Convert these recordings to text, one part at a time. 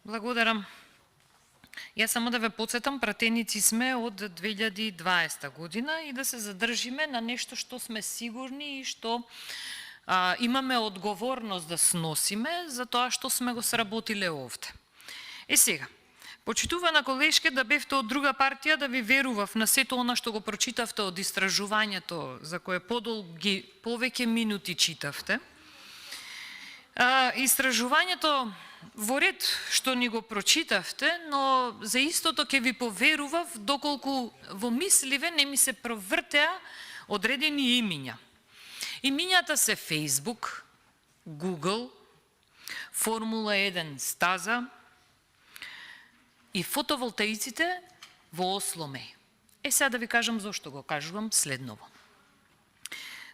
Благодарам. Јас само да ве подсетам, пратеници сме од 2020 година и да се задржиме на нешто што сме сигурни и што имаме одговорност да сносиме за тоа што сме го сработиле овде. Сега, почитувана колешке, да бевте од друга партија, да ви верував на сето она што го прочитавте од истражувањето, за кое повеќе минути читавте. Истражувањето во ред што ни го прочитавте, но за истото ќе ви поверував доколку во мисливе не ми се провртеа одредени имиња. Имињата се Facebook, Google, Формула 1 стаза и фотоволтаиците во Осломеј. Сега да ви кажам зошто го кажувам следново.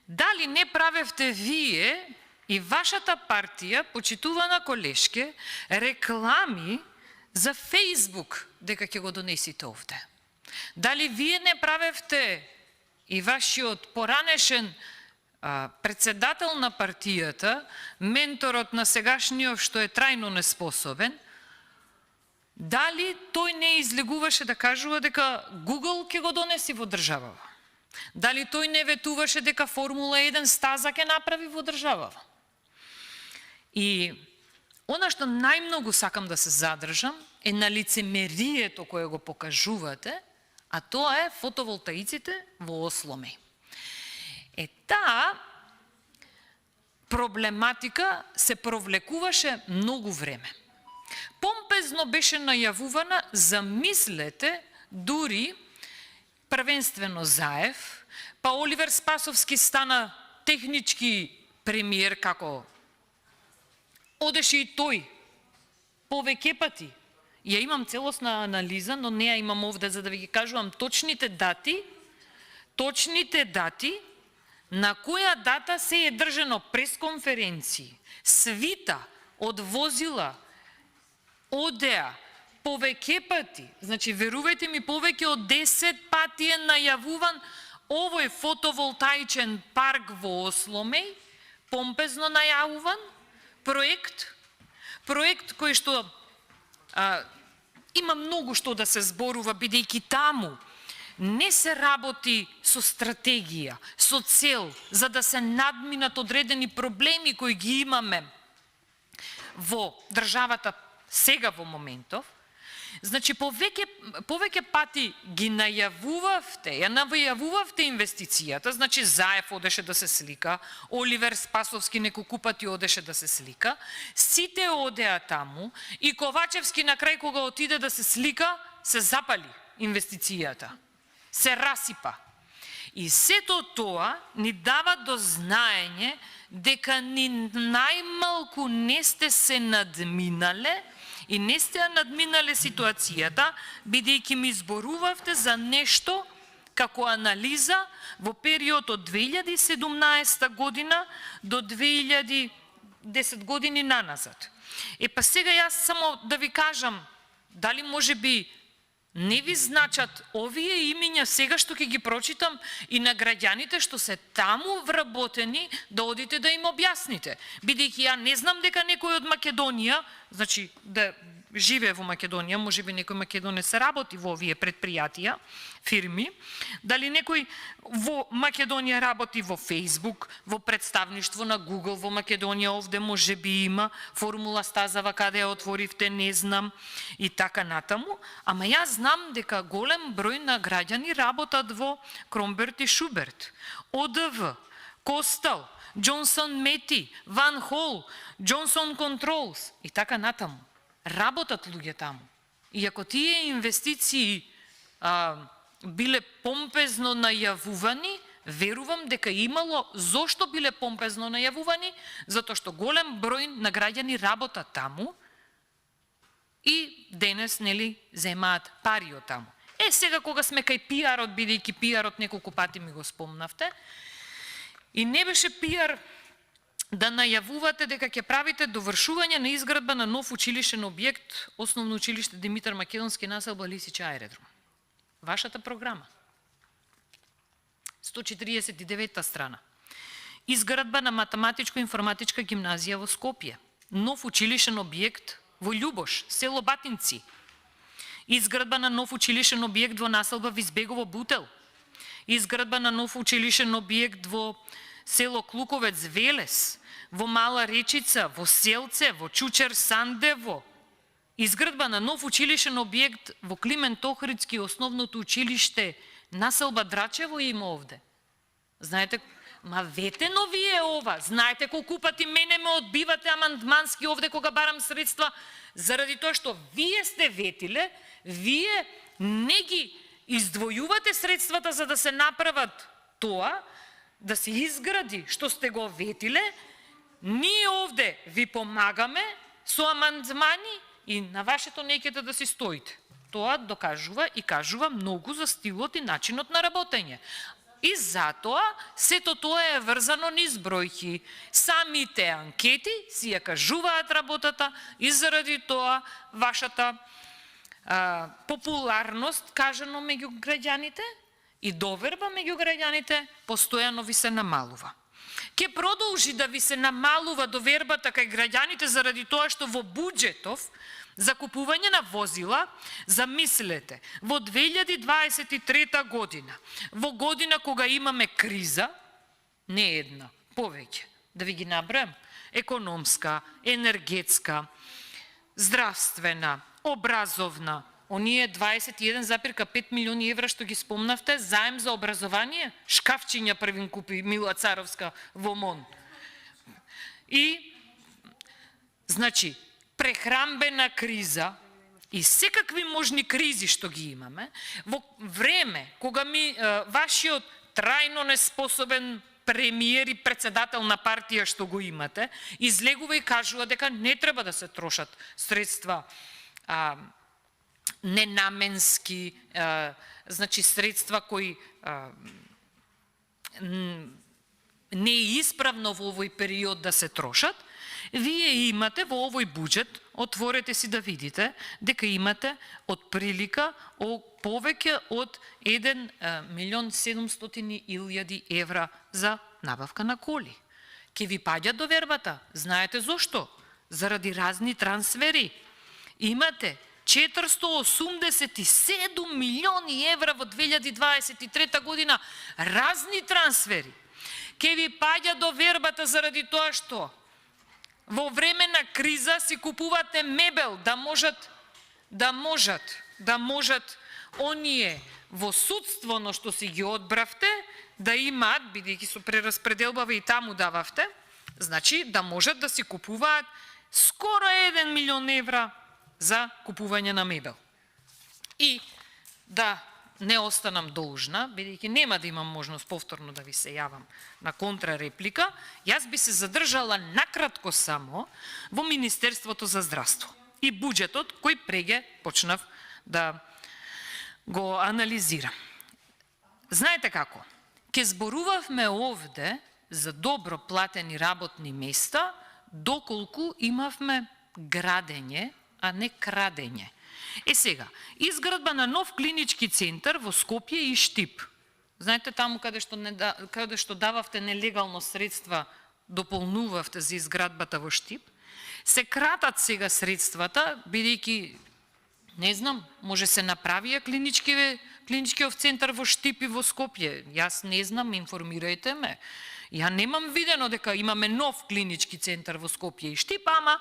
Дали не правевте вие и вашата партија, почитувана колешке, реклами за Facebook дека ќе го донесите овде? Дали вие не правевте и вашиот поранешен председател на партијата, менторот на сегашниот што е трајно неспособен, дали тој не излегуваше да кажува дека Google ќе го донеси во државава? Дали тој не ветуваше дека Формула 1 стаза ќе направи во државава? И она што најмногу сакам да се задржам е на лицемерието кое го покажувате, а тоа е фотоволтаиците во Осломеј. Таа проблематика се провлекуваше многу време. Помпезно беше најавувана, замислете, дури првенствено Заев, па Оливер Спасовски стана технички премиер како одеше и тој повеќе пати. Ја имам целосна анализа, но не ја имам овде за да ви ги кажувам точните дати на која дата се е држано пресконференции, свита од возила, одеа, повеќе пати, значи верувајте ми повеќе од 10 пати е најавуван овој фотоволтаичен парк во Осломеј, помпезно најавуван, проект кој што има многу што да се зборува, бидејќи таму не се работи со стратегија, со цел, за да се надминат одредени проблеми кои ги имаме во државата сега во моментов. Значи, повеќе пати ги најавувавте, ја најавувавте инвестицијата, значи Заев одеше да се слика, Оливер Спасовски неколку пати одеше да се слика, сите одеа таму и Ковачевски на крај кога отиде да се слика, се запали инвестицијата, се расипа. И сето тоа ни дава до знаење дека ни најмалку не сте се надминале и не сте надминале ситуацијата, бидејќи ми зборувавте за нешто како анализа во период од 2017 година до 2010 години наназад. Па сега јас само да ви кажам, дали може би не ви значат овие имиња сега што ќе ги прочитам и на граѓаните што се таму вработени да одите да им објасните. Бидејќи ја не знам дека некој од Македонија, значи да живее во Македонија, може би некој македонец работи во овие предпријатија, фирми, дали некој во Македонија работи во Facebook, во представништво на Google во Македонија, овде може би има, Формула стазава каде ја отворивте, не знам, и така натаму, ама јас знам дека голем број на граѓани работат во Кромберт и Шуберт, ОДВ, Костал, Джонсон Мети, Ван Хол, Джонсон Контролс и така натаму. Работат луѓе таму. И ако тие инвестиции биле помпезно најавувани, верувам дека имало зошто биле помпезно најавувани, затоа што голем број на граѓани работат таму и денес, нели, земаат пари од таму. Сега кога сме кај пиарот, бидејќи пиарот неколку пати ми го спомнавте, и не беше пиар да најавувате дека ќе правите довршување на изградба на нов училишен објект, Основно училиште Димитар Македонски, населба Лисиче аеродром. Вашата програма. 149 страна. Изградба на математичко-информатичка гимназија во Скопје. Нов училишен објект во Љубош, село Батинци. Изградба на нов училишен објект во населба Визбегово Бутел. Изградба на нов училишен објект во село Клуковец Велес, во Мала Речица, во Селце, во Чучер Сандево. Изградба на нов училишен објект во Климент Охридски, основното училиште, населба Драчево има овде. Знаете, ма ветено вие ова, знаете колку пати мене ме одбивате амандмански овде кога барам средства, заради тоа што вие сте ветиле, вие не ги издвојувате средствата за да се направат тоа, да се изгради што сте го ветиле, ние овде ви помагаме со амандмани и на вашето неќете да си стоите. Тоа докажува и кажува многу за стилот и начинот на работење. И затоа сето тоа е врзано низ бројки. Самите анкети си ја кажуваат работата и заради тоа вашата популарност, кажано меѓу граѓаните, и доверба меѓу граѓаните постојано ви се намалува. Ке продолжи да ви се намалува довербата кај граѓаните заради тоа што во буџетов за купување на возила, замислете, во 2023 година, во година кога имаме криза, не една, повеќе, да ви ги набројам, економска, енергетска, здравствена, образовна, оние 21,5 милиони евра што ги спомнавте, заем за образование, шкафчиња првин купи Мила Царовска во МОН. И, значи, прехрамбена криза и секакви можни кризи што ги имаме, во време кога вашиот трајно неспособен премиер и председател на партија што го имате, излегува и кажува дека не треба да се трошат средства ненаменски, значи средства кои не е исправно во овој период да се трошат, вие имате во овој буџет, отворете си да видите, дека имате од прилика повеќе од 1.700.000 евра за набавка на коли. Ке ви паѓа довербата. Знаете зошто? Заради разни трансфери. Имате 487 милиони евра во 2023 година разни трансфери. Ке ви паѓа довербата заради тоа што во време на криза си купувате мебел, да можат оние во судствено што си ги одбравте, да имаат, бидејќи со прераспределба и таму дававте, значи да можат да си купуваат скоро 1 милион евра за купување на мебел. И да не останам должна, бидејќи нема да имам можност повторно да ви се јавам на контрареплика, јас би се задржала накратко само во Министерството за здравство и буџетот кој преге почнав да го анализирам. Знаете како? Ке зборувавме овде за добро платени работни места, доколку имавме градење, а не крадење. Сега, изградба на нов клинички центар во Скопје и Штип. Знаете, таму каде што дававте нелегално средства, дополнувавте за изградбата во Штип, се кратат сега средствата, бидејќи, не знам, може се направија клиничкиот центар во Штип и во Скопје. Јас не знам, информирајте ме. Ја немам видено дека имаме нов клинички центар во Скопје и Штип, ама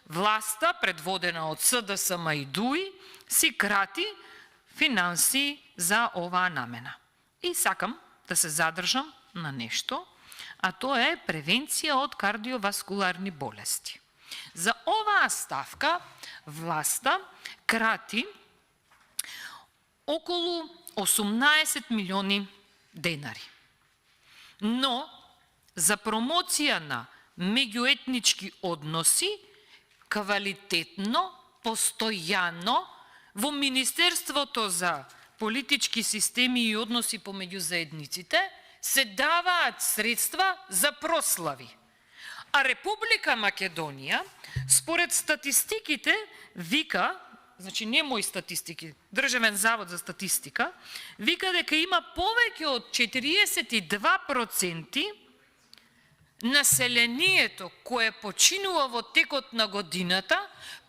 власта, предводена од СДСМ и ДУИ, си крати финанси за оваа намена. И сакам да се задржам на нешто, а тоа е превенција од кардиоваскуларни болести. За оваа ставка власта крати околу 18 милиони денари. Но за промоција на меѓуетнички односи, квалитетно, постојано, во Министерството за политички системи и односи помеѓу заедниците се даваат средства за прослави. А Република Македонија, според статистиките, вика, значи не мои статистики, Државен завод за статистика, вика дека има повеќе од 42% населението кое починува во текот на годината,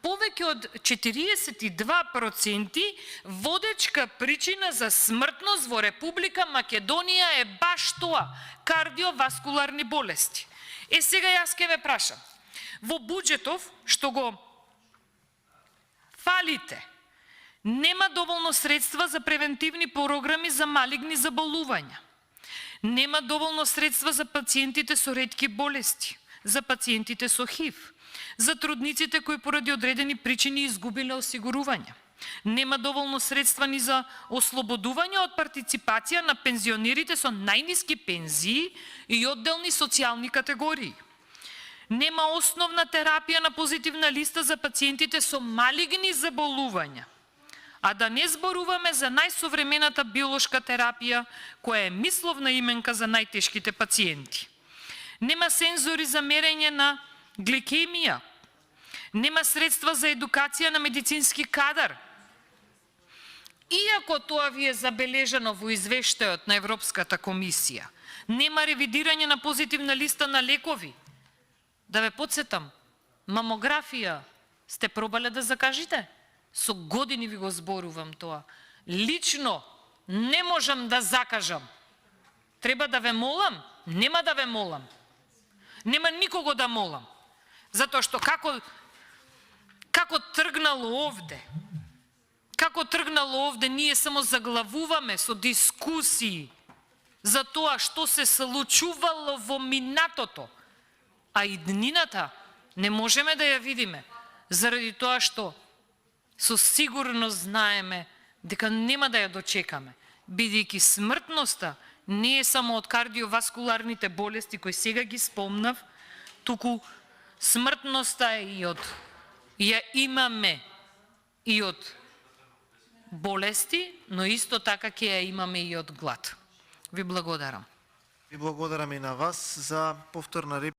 повеќе од 42% водечка причина за смртност во Република Македонија е баш тоа, кардиоваскуларни болести. Сега јас ќе ве прашам, во буџетов што го фалите, нема доволно средства за превентивни програми за малигни заболувања. Нема доволно средства за пациентите со ретки болести, за пациентите со ХИВ, за трудниците кои поради одредени причини изгубиле осигурување. Нема доволно средства ни за ослободување од партиципација на пензионерите со најниски пензии и одделни социјални категории. Нема основна терапија на позитивна листа за пациентите со малигни заболувања. А да не зборуваме за најсовремената биолошка терапија, која е мисловна именка за најтешките пациенти. Нема сензори за мерење на гликемија. Нема средства за едукација на медицински кадар. Иако тоа ви е забележано во извештајот на Европската комисија, нема ревидирање на позитивна листа на лекови. Да ве подсетам, мамографија сте пробале да закажите? Со години ви го зборувам тоа. Лично не можам да закажам. Треба да ве молам? Нема да ве молам. Нема никого да молам. Затоа што како тргнало овде, ние само заглавуваме со дискусии за тоа што се случувало во минатото, а иднината не можеме да ја видиме, заради тоа што со сигурност знаеме дека нема да ја дочекаме, бидејќи смртноста не е само од кардиоваскуларните болести кои сега ги спомнав, туку смртноста е и од ја имаме и од болести, но исто така ќе ја имаме и од глад. Ви благодарам. Ви благодарам и на вас за повторна реплика.